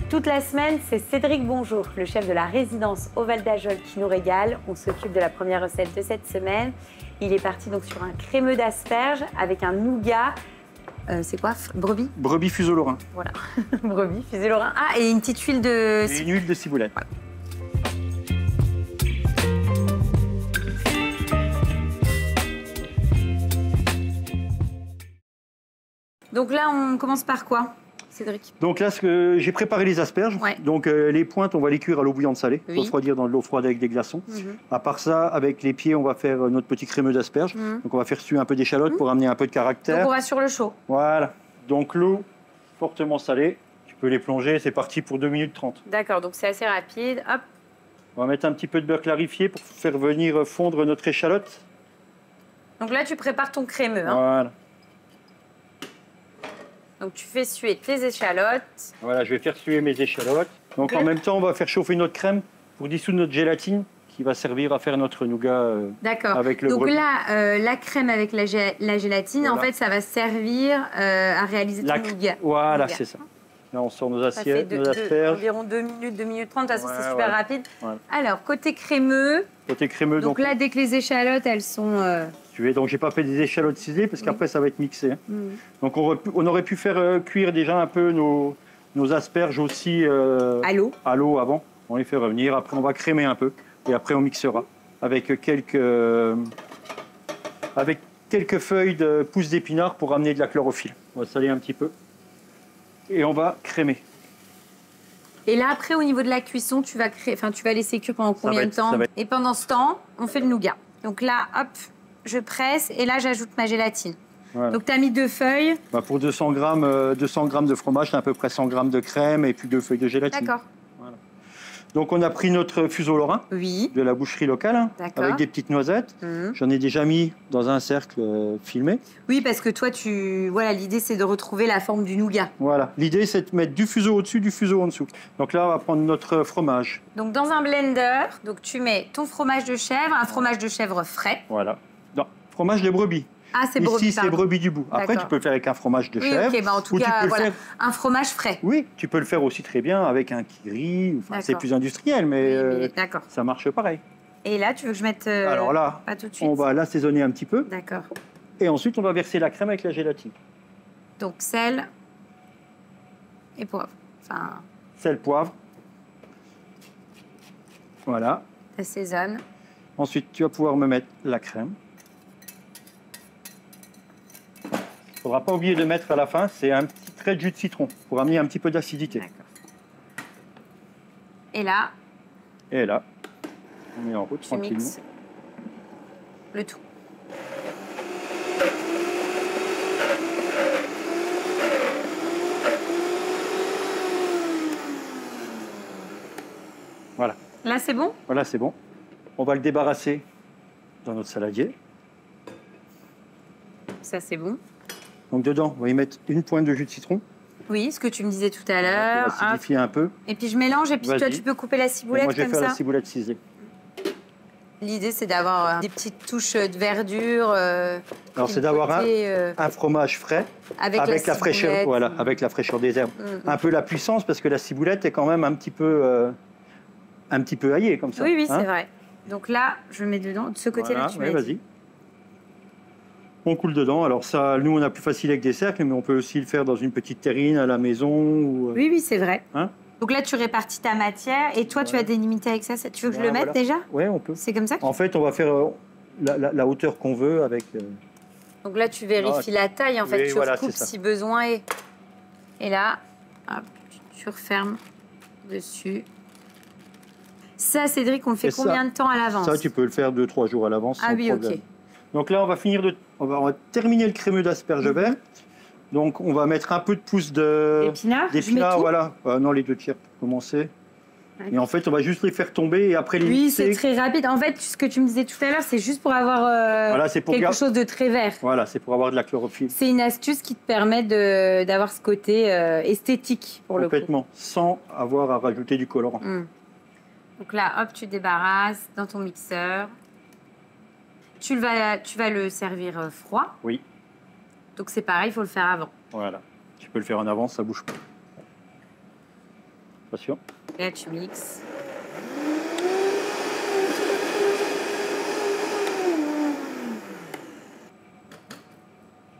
Toute la semaine, c'est Cédric Bonjour, le chef de la résidence au Val d'Ajol qui nous régale. On s'occupe de la première recette de cette semaine. Il est parti donc sur un crémeux d'asperges avec un nougat. C'est quoi? Brebis? Brebis fuseau lorrain. Voilà, brebis fuseau lorrain. Ah, et une petite huile de... Et une huile de ciboulette. Voilà. Donc là, on commence par quoi, Cédric? Donc là, j'ai préparé les asperges. Ouais. Donc les pointes, on va les cuire à l'eau bouillante salée, Oui. refroidir dans de l'eau froide avec des glaçons. À part ça, avec les pieds, on va faire notre petit crémeux d'asperges. Donc on va faire suer un peu d'échalote pour amener un peu de caractère. Donc on va sur le chaud. Voilà. Donc l'eau fortement salée, tu peux les plonger, c'est parti pour 2 minutes 30. D'accord, donc c'est assez rapide. Hop. On va mettre un petit peu de beurre clarifié pour faire venir fondre notre échalote. Donc là, tu prépares ton crémeux. Hein. Voilà. Donc tu fais suer tes échalotes. Voilà, je vais faire suer mes échalotes. Donc en même temps, on va faire chauffer notre crème pour dissoudre notre gélatine qui va servir à faire notre nougat D'accord. avec le Donc brebis. là, la crème avec la gélatine, Voilà. en fait, ça va servir à réaliser ton nougat. Voilà, Nougat. c'est ça. Là, on sort nos Ça fait assiettes, nos asperges. environ 2 minutes, 2 minutes 30. De toute façon, c'est Ouais, super ouais. rapide. Voilà. Alors, côté crémeux, Côté crémeux, donc là, dès que les échalotes, elles sont... donc j'ai pas fait des échalotes ciselées parce qu'après ça va être mixé. Hein. Donc on aurait pu faire cuire déjà un peu nos asperges aussi à l'eau. à l'eau avant. On les fait revenir. Après on va crémer un peu et après on mixera avec quelques feuilles de pousses d'épinards pour amener de la chlorophylle. On va saler un petit peu et on va crémer. Et là, après, au niveau de la cuisson, tu vas laisser cuire pendant combien de temps? Et pendant ce temps, on fait le nougat. Donc là, hop, je presse et là, j'ajoute ma gélatine. Voilà. Donc, tu as mis 2 feuilles. Pour 200 grammes de fromage, c'est à peu près 100 grammes de crème et puis 2 feuilles de gélatine. D'accord. Voilà. Donc on a pris notre fuseau lorrain Oui. de la boucherie locale hein, avec des petites noisettes. J'en ai déjà mis dans un cercle filmé. Oui, parce que toi, voilà, l'idée, c'est de retrouver la forme du nougat. Voilà. L'idée, c'est de mettre du fuseau au-dessus, du fuseau en dessous. Donc là, on va prendre notre fromage. Donc dans un blender, donc tu mets ton fromage de chèvre, un fromage de chèvre frais. Voilà. Non, fromage de brebis. Ah, c'est brebis. Ici, c'est brebis du bout. Après, tu peux le faire avec un fromage de chèvre. Oui, ok, en tout cas, voilà, un fromage frais. Oui, tu peux le faire aussi très bien avec un kiri. Enfin, c'est plus industriel, mais ça marche pareil. Et là, tu veux que je mette... Alors là, pas tout de suite. on va l'assaisonner un petit peu. D'accord. Et ensuite, on va verser la crème avec la gélatine. Donc, sel et poivre. Enfin... Sel, poivre. Voilà. T'assaisonnes. Ensuite, tu vas pouvoir me mettre la crème. Il ne faudra pas oublier de mettre à la fin, c'est un petit trait de jus de citron pour amener un petit peu d'acidité. D'accord. Et là, on est en route tranquillement. Mixes le tout. Voilà. Là, c'est bon? Voilà, c'est bon. On va le débarrasser dans notre saladier. Ça, c'est bon. Donc dedans, on va y mettre une pointe de jus de citron. Oui, ce que tu me disais tout à l'heure. On va acidifier un peu. Et puis je mélange et puis toi, tu peux couper la ciboulette moi, je vais comme faire ça. la ciboulette ciselée. L'idée, c'est d'avoir des petites touches de verdure. Alors, c'est d'avoir un fromage frais avec la fraîcheur, voilà, avec la fraîcheur des herbes. Un peu la puissance parce que la ciboulette est quand même un petit peu aillée comme ça. Oui, c'est vrai. Donc là, je mets dedans. De ce côté-là, tu mets. Vas-y. On coule dedans. Alors ça, nous, on a plus facile avec des cercles, mais on peut aussi le faire dans une petite terrine à la maison. Ou... Oui, c'est vrai. Hein? Donc là, tu répartis ta matière et toi, tu vas délimiter avec ça. Tu veux que je le mette déjà? Oui, on peut. C'est comme ça En fait, on va faire la hauteur qu'on veut avec... Donc là, tu vérifies la taille, en fait. Oui, tu recoupes si besoin. Et là, hop, tu refermes dessus. Ça, Cédric, on le fait combien de temps à l'avance? Ça, tu peux le faire 2-3 jours à l'avance sans problème. Ok. Donc là, on va terminer le crémeux d'asperges vertes. Donc, on va mettre un peu de pousse d'épinards, voilà. Non, les 2 tiers pour commencer. Okay. Et en fait, on va juste les faire tomber et après les mixer. Oui, c'est très rapide. En fait, ce que tu me disais tout à l'heure, c'est juste pour avoir quelque chose de très vert. Voilà, c'est pour avoir de la chlorophylle. C'est une astuce qui te permet d'avoir ce côté esthétique pour le coup. Complètement, sans avoir à rajouter du colorant. Donc là, hop, tu débarrasses dans ton mixeur. Tu vas le servir froid. Oui. Donc c'est pareil, il faut le faire avant. Voilà. Tu peux le faire en avance, ça bouge pas. Attention. Et là, tu mixes.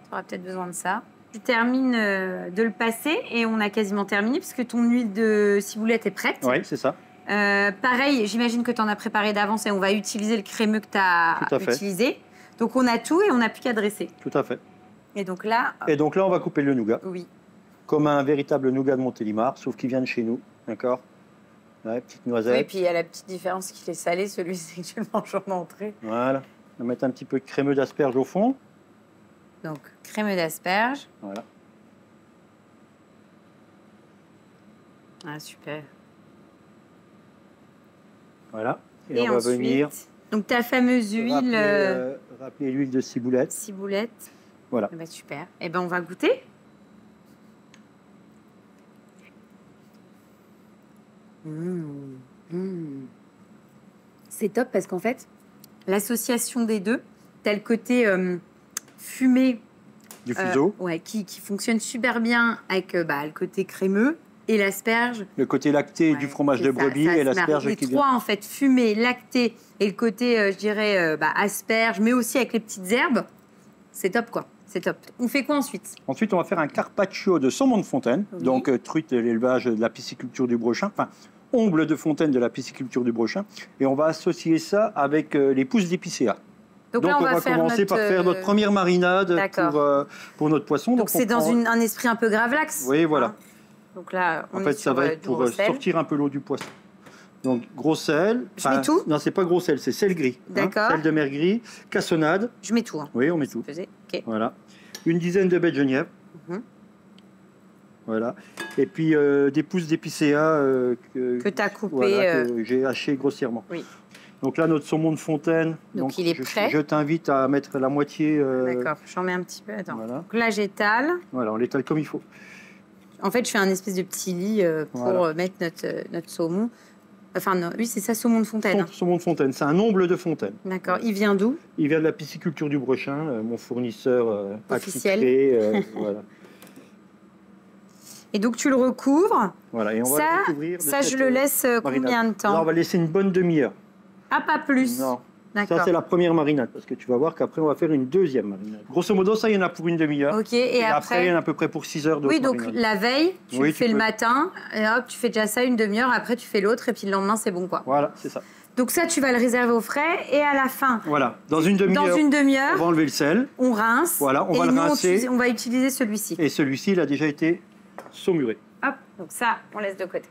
Tu auras peut-être besoin de ça. Tu termines de le passer et on a quasiment terminé puisque ton huile de ciboulette est prête. Oui, c'est ça. Pareil, j'imagine que tu en as préparé d'avance et on va utiliser le crémeux que tu as utilisé. Donc, on a tout et on n'a plus qu'à dresser. Tout à fait. Et donc là, on va couper le nougat. Oui. Comme un véritable nougat de Montélimar, sauf qu'il vient de chez nous. D'accord. Ouais, petite noisette. Oui, et puis il y a la petite différence qu'il est salé, celui-ci que tu le manges en entrée. Voilà. On va mettre un petit peu de crémeux d'asperges au fond. Donc, crémeux d'asperges. Voilà. Ah, super. Voilà. Et on va ensuite, venir... Donc, ta fameuse huile... Rappeler l'huile de ciboulette. Ciboulette. Voilà. Bah, super. Eh bien, on va goûter. C'est top parce qu'en fait, l'association des deux, t'as le côté fumé du fuseau, qui fonctionne super bien avec le côté crémeux et l'asperge. Le côté lacté du fromage de brebis et l'asperge qui vient. Les trois, en fait, fumé, lacté et le côté, je dirais, asperge, mais aussi avec les petites herbes, c'est top, quoi. C'est top. On fait quoi ensuite? Ensuite, on va faire un carpaccio de saumon de fontaine, donc truite de l'élevage de la pisciculture du Brochin, enfin, omble de fontaine de la pisciculture du Brochin, et on va associer ça avec les pousses d'épicéa. Donc là, on va commencer par faire notre première marinade pour notre poisson. Donc c'est dans un esprit un peu gravlax. Oui, voilà. Donc là, en fait, ça va être pour sortir un peu l'eau du poisson. Donc gros sel. Je mets tout? Non, c'est pas gros sel, c'est sel gris. D'accord. Sel de mer gris, cassonade. Je mets tout. Hein. Oui, on met tout. Okay. Voilà. Une dizaine de baies de genièvre. Voilà. Et puis des pousses d'épicéa que tu as coupé. Que j'ai haché grossièrement. Oui. Donc là, notre saumon de fontaine. Donc il est prêt. Je t'invite à mettre la moitié. D'accord, j'en mets un petit peu. Attends. Voilà. Donc là, j'étale. Voilà, on l'étale comme il faut. En fait, je fais un espèce de petit lit pour mettre notre saumon. Enfin, non, oui, c'est ça, saumon de fontaine. Saumon de fontaine, c'est un omble de fontaine. D'accord. Il vient d'où? Il vient de la pisciculture du Brochin, mon fournisseur officiel. Voilà. Et donc, tu le recouvres. Voilà, et on va le recouvrir. Ça, je le laisse combien de temps? Là, on va laisser une bonne demi-heure. Ah, pas plus? Non. Ça, c'est la première marinade, parce que tu vas voir qu'après, on va faire une deuxième marinade. Grosso modo, ça, il y en a pour une demi-heure. Ok, et après, il y en a à peu près pour 6 heures d'autres. Oui, donc la veille, tu le fais le matin, et hop, tu fais déjà ça une demi-heure, après tu fais l'autre, et puis le lendemain, c'est bon, quoi. Voilà, c'est ça. Donc ça, tu vas le réserver au frais, et à la fin... Voilà, dans une demi-heure, on va enlever le sel. On rince. Voilà, on va le rincer. On va utiliser celui-ci. Et celui-ci, il a déjà été saumuré. Hop, donc ça, on laisse de côté.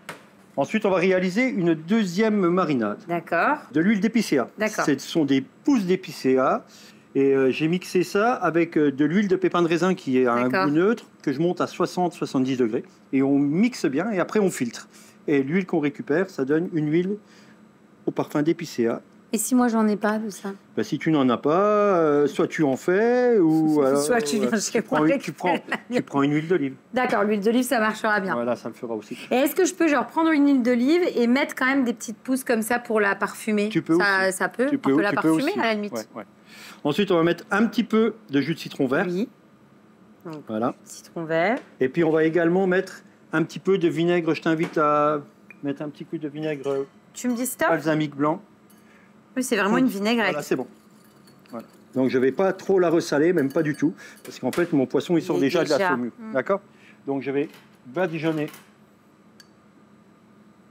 Ensuite, on va réaliser une deuxième marinade. D'accord. De l'huile d'épicéa. D'accord. Ce sont des pousses d'épicéa. Et j'ai mixé ça avec de l'huile de pépin de raisin qui est à un goût neutre, que je monte à 60-70 degrés. Et on mixe bien et après on filtre. Et l'huile qu'on récupère, ça donne une huile au parfum d'épicéa. Et si moi, j'en ai pas de ça? Ben, si tu n'en as pas, soit tu en fais, ou soit tu viens chez moi. Tu prends une huile d'olive. D'accord, l'huile d'olive, ça marchera bien. Voilà, ça le fera aussi. Et est-ce que je peux prendre une huile d'olive et mettre quand même des petites pousses comme ça pour la parfumer? Tu peux aussi. Ça peut, on peut la parfumer à la limite. Ouais. Ensuite, on va mettre un petit peu de jus de citron vert. Oui. Donc, voilà. Citron vert. Et puis, on va également mettre un petit peu de vinaigre. Je t'invite à mettre un petit coup de vinaigre. Tu me dis stop? Balsamique blanc. Oui, c'est vraiment une vinaigrette. Voilà, c'est bon. Voilà. Donc, je ne vais pas trop la ressaler, même pas du tout. Parce qu'en fait, mon poisson, il sort déjà de la saumure. D'accord? Donc, je vais badigeonner.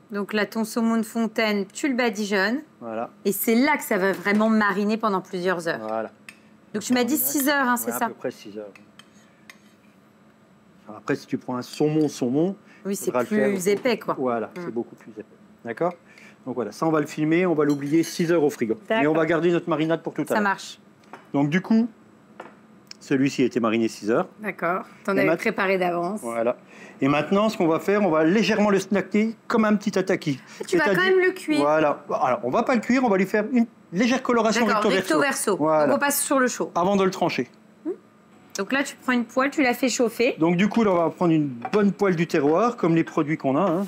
Donc là, ton saumon de fontaine, tu le badigeonnes. Voilà. Et c'est là que ça va vraiment mariner pendant plusieurs heures. Voilà. Donc, tu m'as dit 6 heures, hein, c'est ça? À peu près 6 heures. Alors après, si tu prends un saumon... Oui, c'est plus épais, quoi. Voilà, c'est beaucoup plus épais. D'accord? Donc voilà, ça on va le filmer, on va l'oublier 6 heures au frigo. Et on va garder notre marinade pour tout à l'heure. Ça marche. Donc du coup, celui-ci a été mariné 6 heures. D'accord, t'en avais préparé d'avance. Voilà. Et maintenant, ce qu'on va faire, on va légèrement le snacker comme un petit tataki. Tu vas quand même le cuire. Voilà. Alors, on va pas le cuire, on va lui faire une légère coloration recto verso. Voilà. Donc on passe sur le chaud. Avant de le trancher. Donc là, tu prends une poêle, tu la fais chauffer. Donc du coup, là, on va prendre une bonne poêle du terroir, comme les produits qu'on a. Hein.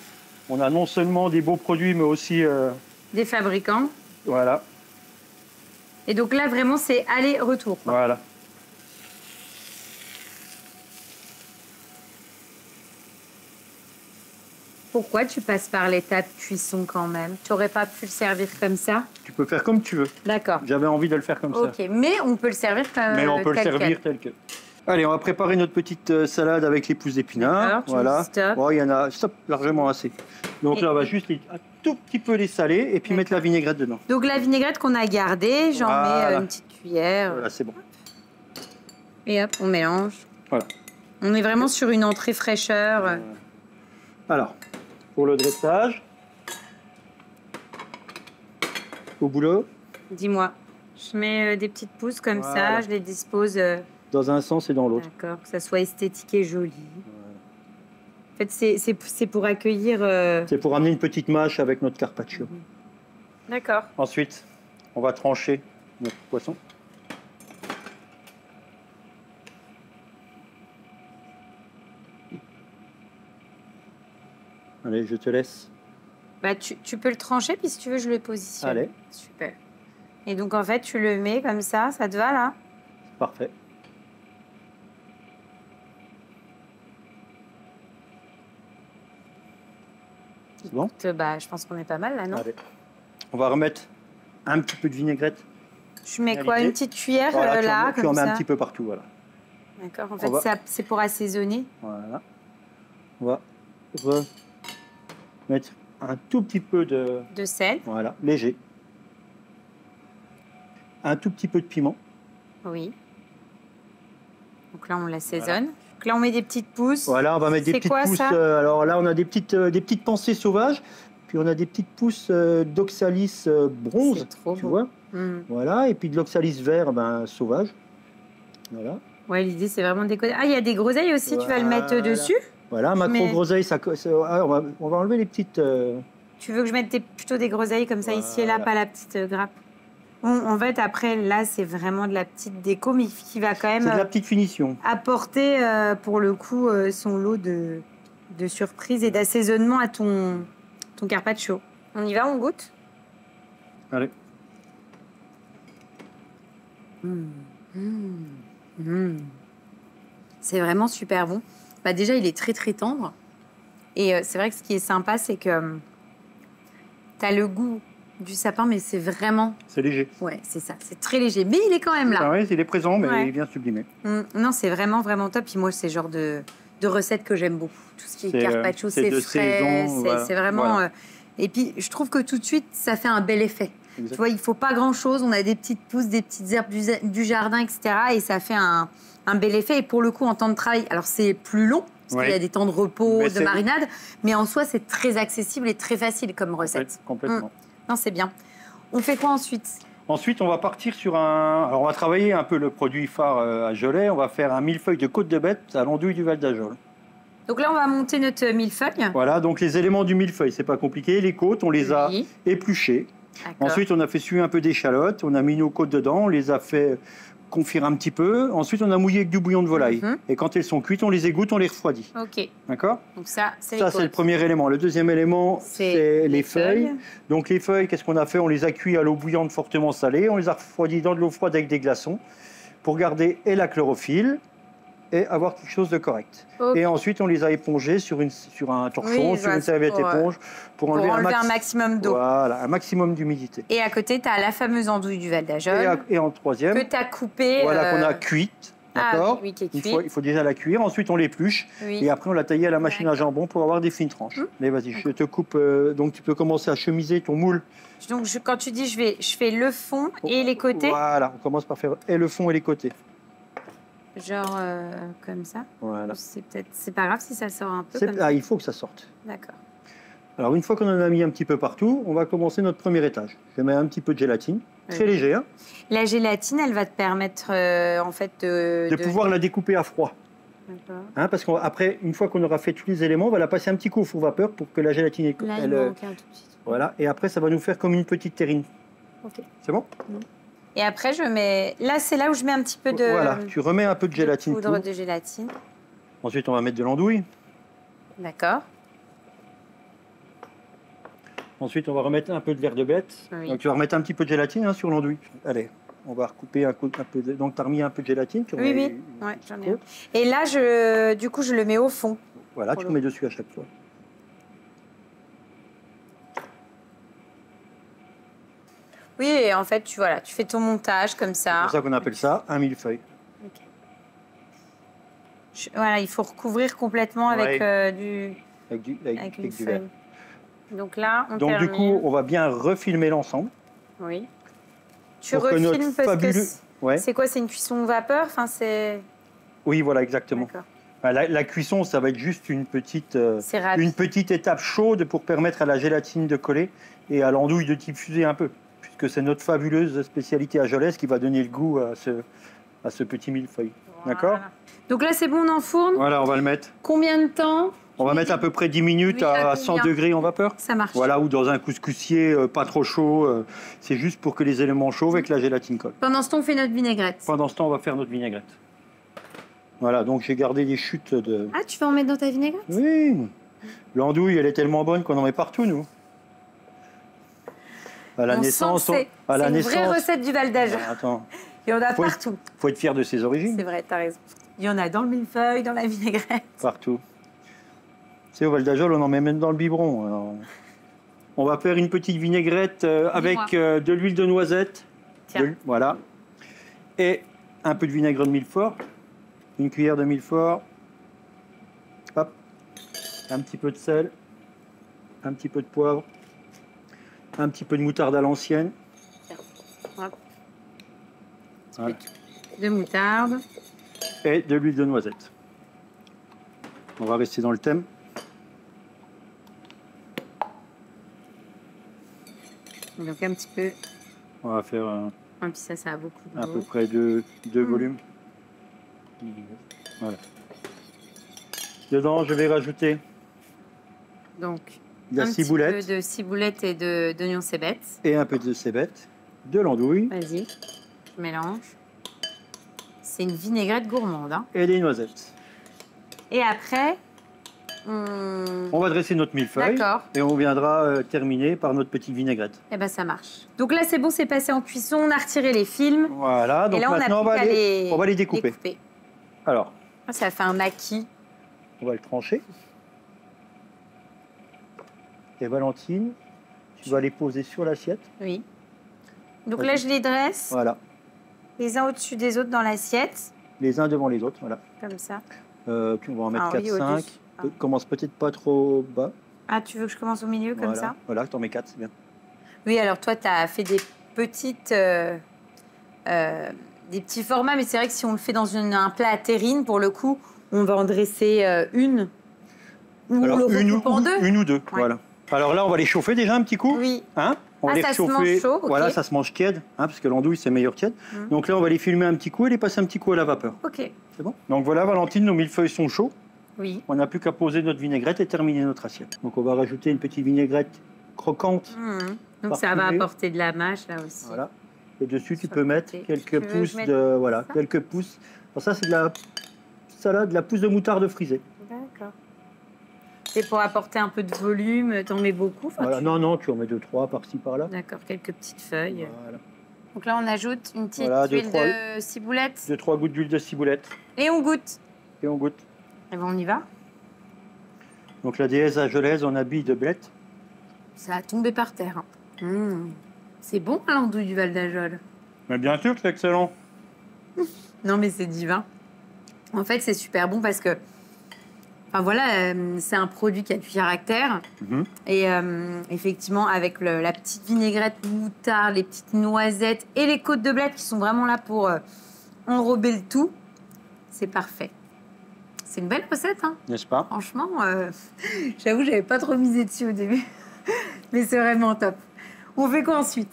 On a non seulement des beaux produits, mais aussi... des fabricants. Voilà. Et donc là, vraiment, c'est aller-retour. Voilà. Pourquoi tu passes par l'étape cuisson quand même? Tu n'aurais pas pu le servir comme ça? Tu peux faire comme tu veux. D'accord. J'avais envie de le faire comme ça. Ok, mais on peut le servir comme Mais on peut le servir tel quel. Allez, on va préparer notre petite salade avec les pousses d'épinards. Voilà. Bon, il y en a largement assez. Donc là, on va juste un tout petit peu les saler et puis mettre la vinaigrette dedans. Donc la vinaigrette qu'on a gardée, j'en mets une petite cuillère. Voilà, c'est bon. Et hop, on mélange. Voilà. On est vraiment sur une entrée fraîcheur. Alors, pour le dressage, au boulot. Dis-moi. Je mets des petites pousses comme ça, je les dispose... dans un sens et dans l'autre. D'accord, que ça soit esthétique et joli. En fait, c'est pour accueillir... C'est pour amener une petite mâche avec notre carpaccio. D'accord. Ensuite, on va trancher notre poisson. Allez, je te laisse. Bah, tu peux le trancher, puis si tu veux, je le positionne. Allez. Super. Et donc, en fait, tu le mets comme ça te va, là? Parfait. C'est bon? Bah, je pense qu'on est pas mal, là, non? Allez. On va remettre un petit peu de vinaigrette. Je mets quoi? Une petite cuillère, là, comme ça? Tu en mets un petit peu partout, voilà. D'accord. En fait, c'est pour assaisonner. Voilà. On va mettre un tout petit peu de sel. Voilà, léger. Un tout petit peu de piment. Oui. Donc là, on l'assaisonne. Voilà. Donc là, on met des petites pousses. Voilà, on va mettre des petites pousses. Alors là, on a des petites pensées sauvages. Puis on a des petites pousses d'oxalis bronze, tu vois. Voilà, et puis de l'oxalis vert sauvage. Voilà. Ouais, l'idée, c'est vraiment de décorer. Ah, il y a des groseilles aussi, voilà. Tu vas le mettre dessus? Voilà, macro-groseilles, on va enlever les petites... Tu veux que je mette plutôt des groseilles comme ça, ici et là, pas la petite grappe? En fait, après, là, c'est vraiment de la petite déco, mais qui va quand même... C'est de la petite finition. Apporter, pour le coup, son lot de surprises et d'assaisonnement à ton carpaccio. On y va, on goûte? Allez. C'est vraiment super bon. Bah déjà, il est très très tendre. Et c'est vrai que ce qui est sympa, c'est que tu as le goût du sapin, mais c'est vraiment... C'est léger. Ouais, c'est ça. C'est très léger. Mais il est quand même là. Ah oui, il est présent, mais il vient sublimer. Non, c'est vraiment vraiment top. Puis moi, c'est le genre de recette que j'aime beaucoup. Tout ce qui est carpaccio, c'est frais. C'est vraiment... Voilà. Et puis, je trouve que tout de suite, ça fait un bel effet. Exactement. Tu vois, il ne faut pas grand-chose. On a des petites pousses, des petites herbes du jardin, etc. Et ça fait un bel effet. Et pour le coup, en temps de travail, alors c'est plus long, parce qu'il y a des temps de repos, de marinade. Mais en soi, c'est très accessible et très facile comme recette. Complètement. Non, c'est bien. On fait quoi ensuite? Ensuite, on va partir sur Alors, on va travailler un peu le produit phare à Cholet. On va faire un millefeuille de côte de bête à l'andouille du Val d'Ajol. Donc là, on va monter notre millefeuille. Voilà, donc les éléments du millefeuille, c'est pas compliqué. Les côtes, on les a épluchées. Ensuite, on a fait suer un peu d'échalotes. On a mis nos côtes dedans. On les a fait confire un petit peu. Ensuite, on a mouillé avec du bouillon de volaille. Et quand elles sont cuites, on les égoutte, on les refroidit. Ok. D'accord? Donc ça, c'est le premier élément. Le deuxième élément, c'est les feuilles. Donc les feuilles, qu'est-ce qu'on a fait? On les a cuits à l'eau bouillante fortement salée. On les a refroidis dans de l'eau froide avec des glaçons pour garder la chlorophylle et avoir quelque chose de correct. Et ensuite, on les a épongés sur un torchon, sur une serviette éponge pour enlever un maximum d'eau. Voilà, un maximum d'humidité. Et à côté, tu as la fameuse andouille du Val d'Ajol. Et en troisième, que tu as coupée. Voilà, qu'on a cuite. D'accord. Qui est cuite. Il faut déjà la cuire. Ensuite, on l'épluche. Et après, on la taille à la machine à jambon pour avoir des fines tranches. Mais vas-y, je te coupe. Donc, tu peux commencer à chemiser ton moule. Donc, quand tu dis je fais le fond et les côtés. Voilà, on commence par faire le fond et les côtés. Genre comme ça. Voilà. C'est pas grave si ça sort un peu. Il faut que ça sorte. D'accord. Alors une fois qu'on en a mis un petit peu partout, on va commencer notre premier étage. Je mets un petit peu de gélatine, très léger. Hein. La gélatine, elle va te permettre en fait de pouvoir la découper à froid. D'accord. Hein, parce qu'après, une fois qu'on aura fait tous les éléments, on va la passer un petit coup au four vapeur pour que la gélatine elle manque un tout petit. Voilà. Et après, ça va nous faire comme une petite terrine. Ok. C'est bon? Et après, je mets... Là, c'est là où je mets un petit peu de... Voilà, tu remets un peu de gélatine. Poudre de gélatine. Ensuite, on va mettre de l'andouille. D'accord. Ensuite, on va remettre un peu de verre de bête. Donc, tu vas remettre un petit peu de gélatine sur l'andouille. Allez, on va recouper un peu de... Donc, tu as remis un peu de gélatine. Oui, j'en ai un. Et là, du coup, je le mets au fond. Voilà, tu le mets dessus à chaque fois. Oui, et en fait, tu fais ton montage comme ça. C'est pour ça qu'on appelle ça un millefeuille. Okay. Voilà, il faut recouvrir complètement avec du verre. Donc là, on termine. Du coup, on va bien refilmer l'ensemble. Oui. Tu refilmes parce que c'est quoi? C'est une cuisson vapeur? Enfin, c'est... Oui, voilà, exactement. La cuisson, ça va être juste une petite étape chaude pour permettre à la gélatine de coller et à l'andouille de diffuser un peu, puisque c'est notre fabuleuse spécialité ajolaise qui va donner le goût à ce petit millefeuille. Voilà. D'accord? Donc là, c'est bon, on enfourne. Voilà, on va le mettre. Combien de temps? On va mettre à peu près 10 minutes à 100 degrés en vapeur. Ça marche. Voilà, ou dans un couscoussier pas trop chaud. C'est juste pour que les éléments chauds avec la gélatine collent. Pendant ce temps, on fait notre vinaigrette. Pendant ce temps, on va faire notre vinaigrette. Voilà, donc j'ai gardé des chutes de... Ah, tu vas en mettre dans ta vinaigrette? Oui. L'andouille, elle est tellement bonne qu'on en met partout, nous. À la naissance, c'est une vraie recette du Val d'Ajol. Attends. Il y en a partout. Faut être fier de ses origines. C'est vrai, t'as raison. Il y en a dans le millefeuille, dans la vinaigrette. Partout. Tu sais, au Val d'Ajol, on en met même dans le biberon. Alors, on va faire une petite vinaigrette avec de l'huile de noisette. Tiens. Voilà. Et un peu de vinaigre de Milfort. Une cuillère de Milfort. Hop. Un petit peu de sel. Un petit peu de poivre. Un petit peu de moutarde à l'ancienne. Voilà. De moutarde. Et de l'huile de noisette. On va rester dans le thème. Donc un petit peu. On va faire puis ça a beaucoup d'eau. à peu près deux volumes. Voilà. Dedans, je vais rajouter donc de la ciboulette. Un petit peu de ciboulette et d'oignon cébette. Et un peu de cébette, de l'andouille. Vas-y, je mélange. C'est une vinaigrette gourmande. Hein. Et des noisettes. Et après, on va dresser notre millefeuille. D'accord. Et on viendra terminer par notre petite vinaigrette. Eh bien, ça marche. Donc là, c'est bon, c'est passé en cuisson. On a retiré les films. Voilà. Donc et là, maintenant, on va les découper. Alors. Ça fait un maquis. On va le trancher. Et Valentine, tu vas les poser sur l'assiette. Oui. Donc là, je les dresse. Voilà. Les uns au-dessus des autres dans l'assiette. Les uns devant les autres, voilà. Comme ça. On va en mettre 4-5. Commence peut-être pas trop bas. Ah, tu veux que je commence au milieu comme ça? Voilà, t'en mets 4, c'est bien. Oui, alors toi, tu as fait des petites... des petits formats, mais c'est vrai que si on le fait dans un plat à terrine, pour le coup, on va en dresser une. Ou alors, une ou deux, voilà. Alors là, on va les chauffer déjà un petit coup. Oui. Hein, on va les ça chauffer. Se mange chaud, okay. Voilà, ça se mange tiède, hein, parce que l'andouille, c'est meilleur tiède. Donc là, on va les filmer un petit coup et les passer un petit coup à la vapeur. Ok. C'est bon? Donc voilà, Valentine, nos millefeuilles sont chauds. Oui. On n'a plus qu'à poser notre vinaigrette et terminer notre assiette. Donc on va rajouter une petite vinaigrette croquante. Donc ça va apporter de la mâche, là aussi. Voilà. Et dessus, tu peux mettre quelques pousses de... Voilà, quelques pousses. Alors ça, c'est de la salade, de la pousse de moutarde frisée. D'accord. C'est pour apporter un peu de volume. T'en mets beaucoup? Voilà. Non, tu en mets 2-3 par-ci, par-là. D'accord, quelques petites feuilles. Voilà. Donc là, on ajoute une petite huile de ciboulette. 2-3 gouttes d'huile de ciboulette. Et on goûte. Et on goûte. Et bien, on y va. Donc la déesse ajolaise en habit de blette. Ça a tombé par terre. C'est bon, l'andouille du Val d'Ajol. Mais bien sûr que c'est excellent. Non, mais c'est divin. En fait, c'est super bon parce que... Enfin, voilà, c'est un produit qui a du caractère. Et effectivement, avec la petite vinaigrette moutarde, les petites noisettes et les côtes de blette qui sont vraiment là pour enrober le tout, c'est parfait. C'est une belle recette, hein. N'est-ce pas? Franchement, j'avoue, j'avais pas trop misé dessus au début. Mais c'est vraiment top. On fait quoi ensuite?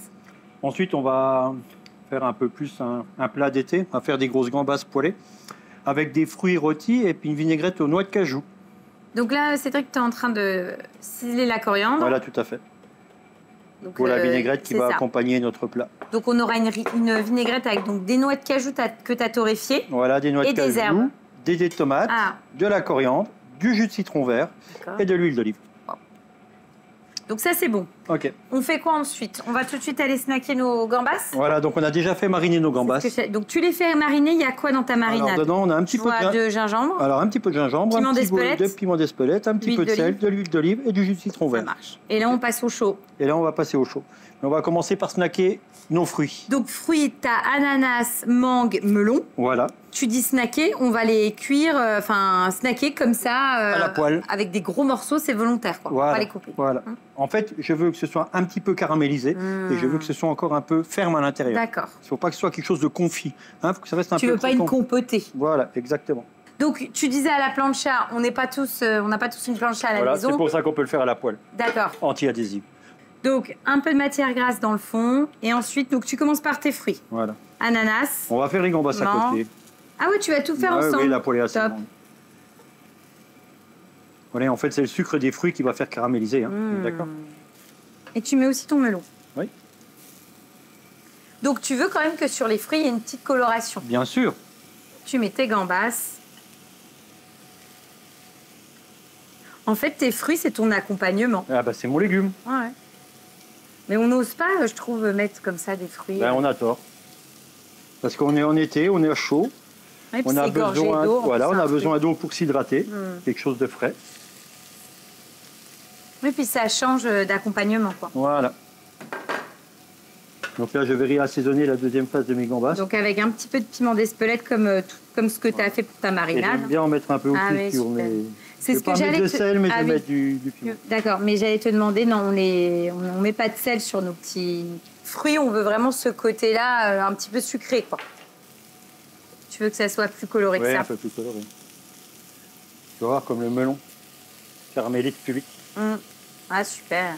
Ensuite, on va faire un peu plus un plat d'été. On va faire des grosses gambas poêlées avec des fruits rôtis et puis une vinaigrette aux noix de cajou. Donc là, Cédric, tu es en train de ciseler la coriandre. Voilà, tout à fait. Donc, pour la vinaigrette qui va accompagner notre plat. Donc on aura une vinaigrette avec donc, des noix de cajou que tu as torréfiées. Voilà, des noix de cajou, des herbes. Des tomates, de la coriandre, du jus de citron vert et de l'huile d'olive. Donc ça, c'est bon. Ok. On fait quoi ensuite? On va tout de suite aller snacker nos gambas. Voilà, donc on a déjà fait mariner nos gambas. Donc tu les fais mariner, il y a quoi dans ta marinade? Alors dedans, on a un petit peu de gingembre. Alors un petit peu de gingembre, Piment un petit peu de piment d'Espelette, un petit peu de sel, de l'huile d'olive et du jus de citron vert. Ça marche. Et là, on passe au chaud. Et là, on va passer au chaud. On va commencer par snacker nos fruits. Donc fruits, t'as ananas, mangue, melon. Voilà. Tu dis snacker, on va les cuire, snacker comme ça. À la poêle. Avec des gros morceaux, c'est volontaire, quoi. Voilà. On va les couper. Voilà. En fait, je veux que ce soit un petit peu caramélisé et je veux que ce soit encore un peu ferme à l'intérieur. D'accord. Il ne faut pas que ce soit quelque chose de confit. Faut que ça reste un peu. Tu veux pas une compotée. Voilà, exactement. Donc, tu disais à la plancha, on n'a pas tous une plancha à la maison. C'est pour ça qu'on peut le faire à la poêle. D'accord. Anti-adhésive. Donc, un peu de matière grasse dans le fond. Et ensuite, donc, tu commences par tes fruits. Voilà. Ananas. On va faire les gambas à côté. Ah ouais, tu vas tout faire ensemble. Oui, la poêle est assez grande. Voilà, en fait, c'est le sucre des fruits qui va faire caraméliser. D'accord. Et tu mets aussi ton melon. Oui. Donc, tu veux quand même que sur les fruits, il y ait une petite coloration. Bien sûr. Tu mets tes gambas. En fait, tes fruits, c'est ton accompagnement. Ah bah, c'est mon légume. Ouais. Mais on n'ose pas, je trouve, mettre comme ça des fruits. Ben, on a tort. Parce qu'on est en été, on est à chaud. Ouais, on a besoin, voilà, on a besoin d'eau pour s'hydrater. Quelque chose de frais. Oui, puis ça change d'accompagnement, quoi. Voilà. Donc là, je vais réassaisonner la deuxième phase de mes gambas. Donc avec un petit peu de piment d'Espelette comme ce que tu as fait pour ta marinade. J'aime bien en mettre un peu au plus sur mes... C'est ce que j'allais de sel, mais je vais mettre du piment. D'accord, mais j'allais te demander, non, on met pas de sel sur nos petits fruits. On veut vraiment ce côté-là un petit peu sucré, quoi. Tu veux que ça soit plus coloré que ça? Oui, un peu plus coloré. Tu vas voir comme le melon caramélise plus vite. Ah, super.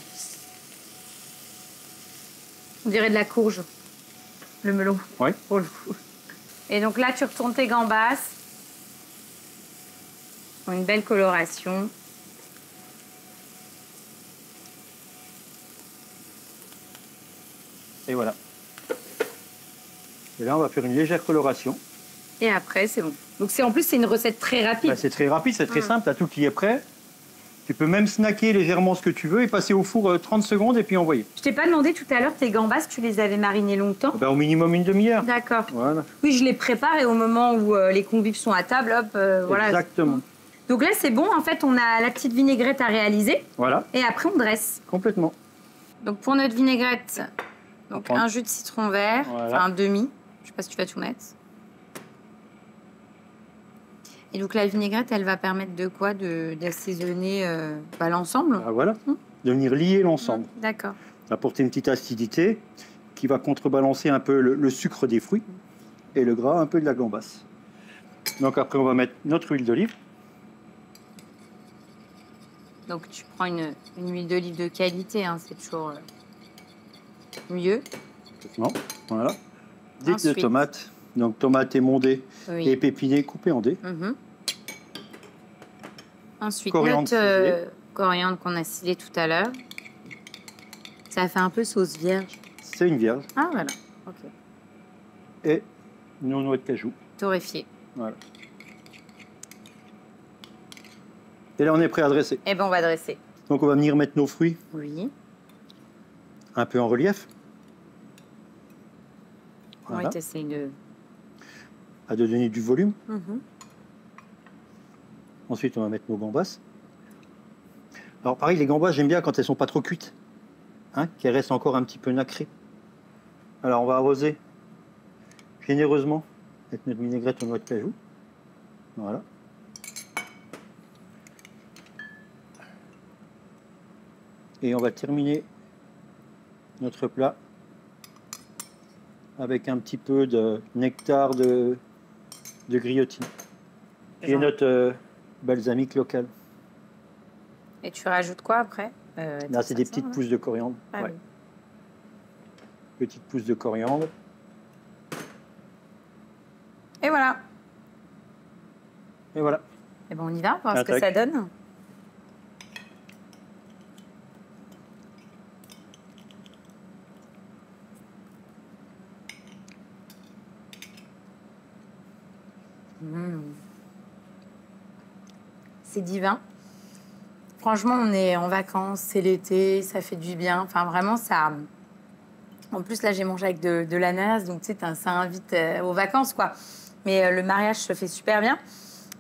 On dirait de la courge, le melon. Oui. Pour le coup. Et donc là, tu retournes tes gambas. Une belle coloration. Et voilà. Et là, on va faire une légère coloration. Et après, c'est bon. Donc en plus, c'est une recette très rapide. Bah, c'est très rapide, c'est très simple. Tu as tout qui est prêt. Tu peux même snacker légèrement ce que tu veux et passer au four 30 secondes et puis envoyer. Je t'ai pas demandé tout à l'heure, tes gambas, tu les avais marinées longtemps? Au minimum une demi-heure. D'accord. Voilà. Oui, je les prépare et au moment où les convives sont à table, hop, voilà. Exactement. Donc là, c'est bon. En fait, on a la petite vinaigrette à réaliser. Voilà. Et après, on dresse. Complètement. Donc pour notre vinaigrette, donc un jus de citron vert, enfin un demi. Je sais pas si tu vas tout mettre. Et donc la vinaigrette, elle va permettre de quoi? D'assaisonner l'ensemble. Ah, voilà, de venir lier l'ensemble. D'accord. Apporter une petite acidité qui va contrebalancer un peu le sucre des fruits et le gras un peu de la gambasse. Donc après, on va mettre notre huile d'olive. Donc tu prends une huile d'olive de qualité, hein, c'est toujours mieux. Non, voilà. Des de tomates. Donc tomates émondées et pépinées coupées en dés. Ensuite, notre coriandre qu'on a scellé tout à l'heure. Ça fait un peu sauce vierge. C'est une vierge. Ah, voilà. Ok. Et nos noix de cajou. Torréfiées. Voilà. Et là, on est prêt à dresser. Eh bien, on va dresser. Donc, on va venir mettre nos fruits. Oui. Un peu en relief. Voilà. Oui, tu essaies de donner du volume. Ensuite, on va mettre nos gambas. Alors, pareil, les gambas, j'aime bien quand elles sont pas trop cuites. Qu'elles restent encore un petit peu nacrées. Alors, on va arroser généreusement avec notre vinaigrette aux noix de cajou. Voilà. Et on va terminer notre plat avec un petit peu de nectar de griotine. Et notre balsamique local. Et tu rajoutes quoi après? Là, c'est des petites pousses de coriandre. Ah, oui. Petites pousses de coriandre. Et voilà. Et voilà. Et bon, on y va, voir ce que ça donne. C'est divin. franchement, on est en vacances, c'est l'été, ça fait du bien. Enfin, vraiment, ça... En plus, là, j'ai mangé avec de l'ananas, donc tu sais, ça invite aux vacances, quoi. Mais le mariage se fait super bien.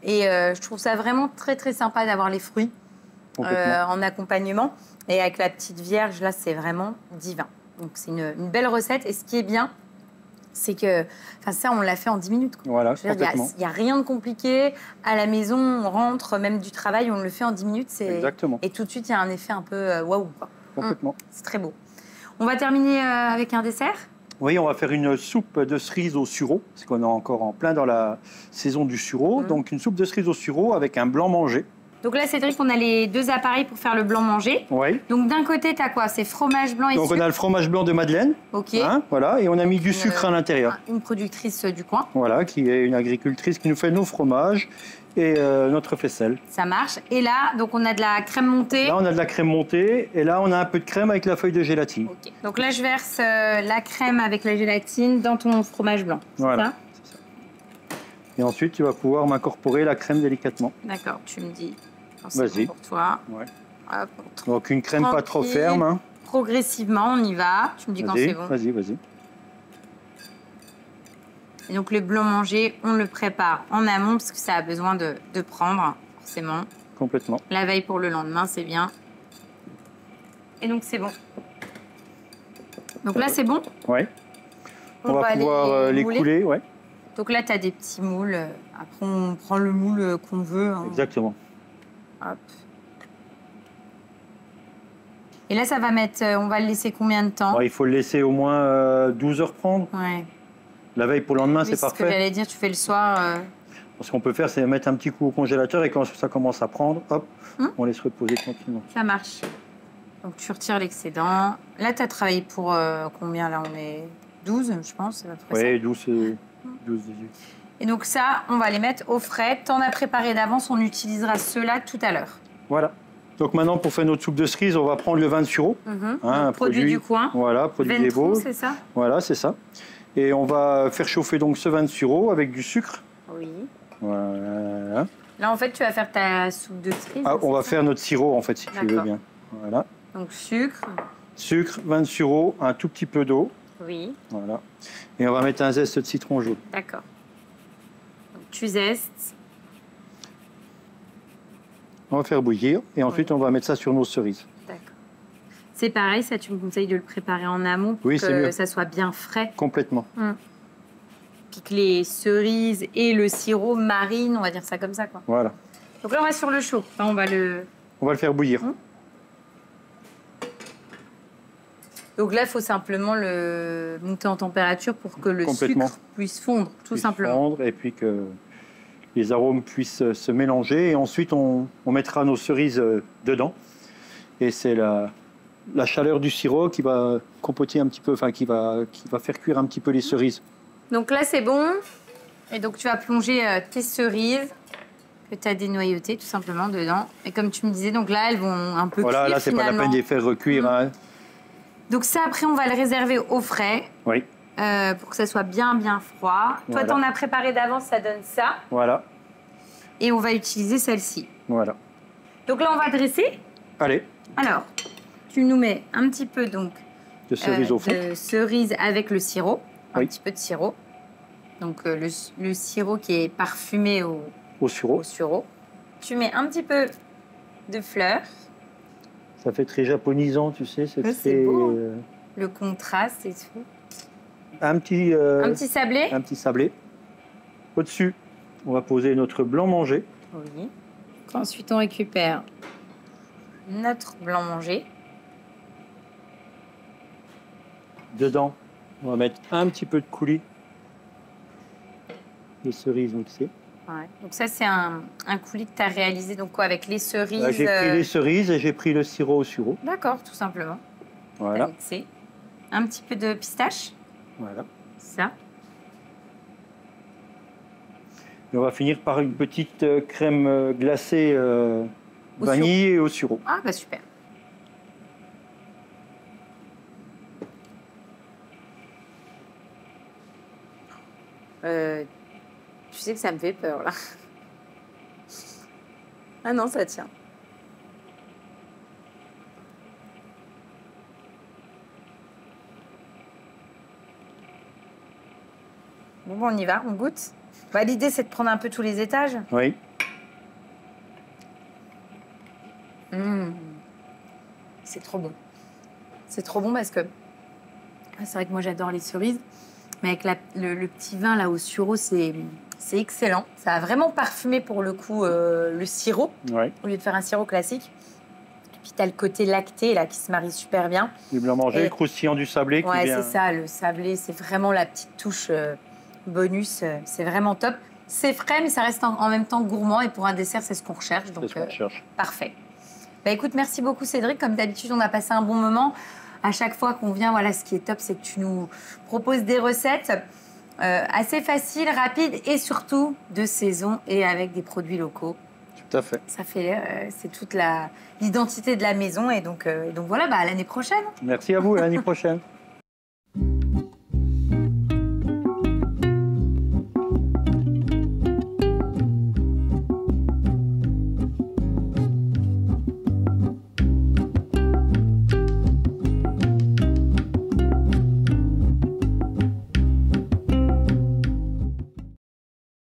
Et je trouve ça vraiment très, très sympa d'avoir les fruits en accompagnement. Et avec la petite vierge, là, c'est vraiment divin. Donc, c'est une belle recette. Et ce qui est bien, c'est que ça, on l'a fait en 10 minutes. Quoi. Voilà, il n'y a rien de compliqué. À la maison, on rentre, même du travail, on le fait en 10 minutes. Exactement. Et tout de suite, il y a un effet un peu waouh. Complètement. C'est très beau. On va terminer avec un dessert. Oui, on va faire une soupe de cerises au sureau, parce qu'on est encore en plein dans la saison du sureau. Donc, une soupe de cerises au sureau avec un blanc mangé. Donc là, Cédric, on a les 2 appareils pour faire le blanc mangé. Oui. Donc d'un côté, tu as quoi? C'est fromage blanc et sucre. Donc on a le fromage blanc de Madeleine. OK. Hein, voilà, et on a mis du sucre à l'intérieur. Une productrice du coin. Voilà, qui est une agricultrice qui nous fait nos fromages et notre faisselle. Ça marche. Et là, donc on a de la crème montée. Là, on a de la crème montée. Et là, on a un peu de crème avec la feuille de gélatine. OK. Donc là, je verse la crème avec la gélatine dans ton fromage blanc. Voilà. C'est ça. Et ensuite, tu vas pouvoir m'incorporer la crème délicatement. D'accord, tu me dis. Vas-y. Pour toi. Ouais. Hop, donc une crème pas trop ferme. Hein. Progressivement, on y va. Tu me dis quand c'est bon. Vas-y, vas-y. Et donc le blanc mangé, on le prépare en amont parce que ça a besoin de prendre, forcément. Complètement. La veille pour le lendemain, c'est bien. Et donc c'est bon. Donc là, c'est bon? Oui. On va pouvoir les couler, ouais. Donc là, tu as des petits moules. Après, on prend le moule qu'on veut. Hein. Exactement. Hop. Et là, ça va mettre... on va le laisser combien de temps? Il faut le laisser au moins 12 heures prendre. Ouais. La veille pour le lendemain, c'est parfait. Ce que j'allais dire, tu fais le soir... Ce qu'on peut faire, c'est mettre un petit coup au congélateur et quand ça commence à prendre, hop, on laisse reposer tranquillement. Ça marche. Donc tu retires l'excédent. Là, tu as travaillé pour combien? Là, on est 12, je pense. Oui, 12, 18. Et donc ça, on va les mettre au frais. T'en as préparé d'avance, on utilisera ceux-là tout à l'heure. Voilà. Donc maintenant, pour faire notre soupe de cerises, on va prendre le vin de sureau. Un produit du coin. Voilà, produit des Vosges. C'est ça? Voilà, c'est ça. Et on va faire chauffer donc ce vin de sureau avec du sucre. Oui. Voilà. Là, en fait, tu vas faire ta soupe de cerises. On va faire notre sirop, en fait, si tu veux bien. Voilà. Donc sucre. Sucre, vin de sureau, un tout petit peu d'eau. Oui. Voilà. Et on va mettre un zeste de citron jaune. D'accord. Tu zestes. On va faire bouillir et ensuite on va mettre ça sur nos cerises. D'accord. C'est pareil, ça tu me conseilles de le préparer en amont pour que ça soit bien frais. Complètement. Puis que les cerises et le sirop marinent, on va dire ça comme ça, quoi. Voilà. Donc là on va sur le chaud. Enfin, on va le faire bouillir. Donc là, il faut simplement le monter en température pour que le sucre puisse fondre, tout simplement. Fondre et puis que les arômes puissent se mélanger. Et ensuite, on mettra nos cerises dedans. Et c'est la chaleur du sirop qui va compoter un petit peu, enfin qui va faire cuire un petit peu les cerises. Donc là, c'est bon. Et donc, tu vas plonger tes cerises que tu as dénoyautées tout simplement dedans. Et comme tu me disais, donc là, elles vont un peu cuire. Voilà, là, c'est pas la peine de les faire recuire. Hein. Donc ça, après, on va le réserver au frais. Oui. Pour que ça soit bien, bien froid. Voilà. Toi, t'en as préparé d'avance, ça donne ça. Voilà. Et on va utiliser celle-ci. Voilà. Donc là, on va dresser. Allez. Alors, tu nous mets un petit peu donc de cerises au fond. De cerises avec le sirop. Un petit peu de sirop. Donc le sirop qui est parfumé au sureau. Tu mets un petit peu de fleurs. Ça fait très japonisant, tu sais. C'est beau. Le contraste et tout. Un petit sablé. Un petit sablé. Au-dessus, on va poser notre blanc mangé. Oui. Ensuite, on récupère notre blanc mangé. Dedans, on va mettre un petit peu de coulis de cerises mixées. Ouais. Donc ça, c'est un coulis que tu as réalisé donc quoi, avec les cerises. J'ai pris les cerises et j'ai pris le sirop au sureau. D'accord, tout simplement. Voilà. Mixé. Un petit peu de pistache. Voilà. Ça. Et on va finir par une petite crème glacée vanille et au sureau. Ah bah super. Tu sais que ça me fait peur là. Ah non, ça tient. Bon, on y va, on goûte. Bah, l'idée, c'est de prendre un peu tous les étages. Oui. C'est trop bon. C'est trop bon parce que c'est vrai que moi, j'adore les cerises. Mais avec le petit vin là au sureau, c'est excellent. Ça a vraiment parfumé pour le coup le sirop, au lieu de faire un sirop classique. Et puis tu as le côté lacté là qui se marie super bien. Du blanc manger, le croustillant du sablé. Ouais, c'est ça, le sablé, c'est vraiment la petite touche bonus. C'est vraiment top. C'est frais, mais ça reste en même temps gourmand. Et pour un dessert, c'est ce qu'on recherche. Donc, parfait. Bah, écoute, merci beaucoup Cédric. Comme d'habitude, on a passé un bon moment. À chaque fois qu'on vient, voilà, ce qui est top, c'est que tu nous proposes des recettes assez faciles, rapides et surtout de saison et avec des produits locaux. Tout à fait. Ça fait, c'est toute l'identité de la maison et donc voilà, bah, à l'année prochaine. Merci à vous, à l'année prochaine.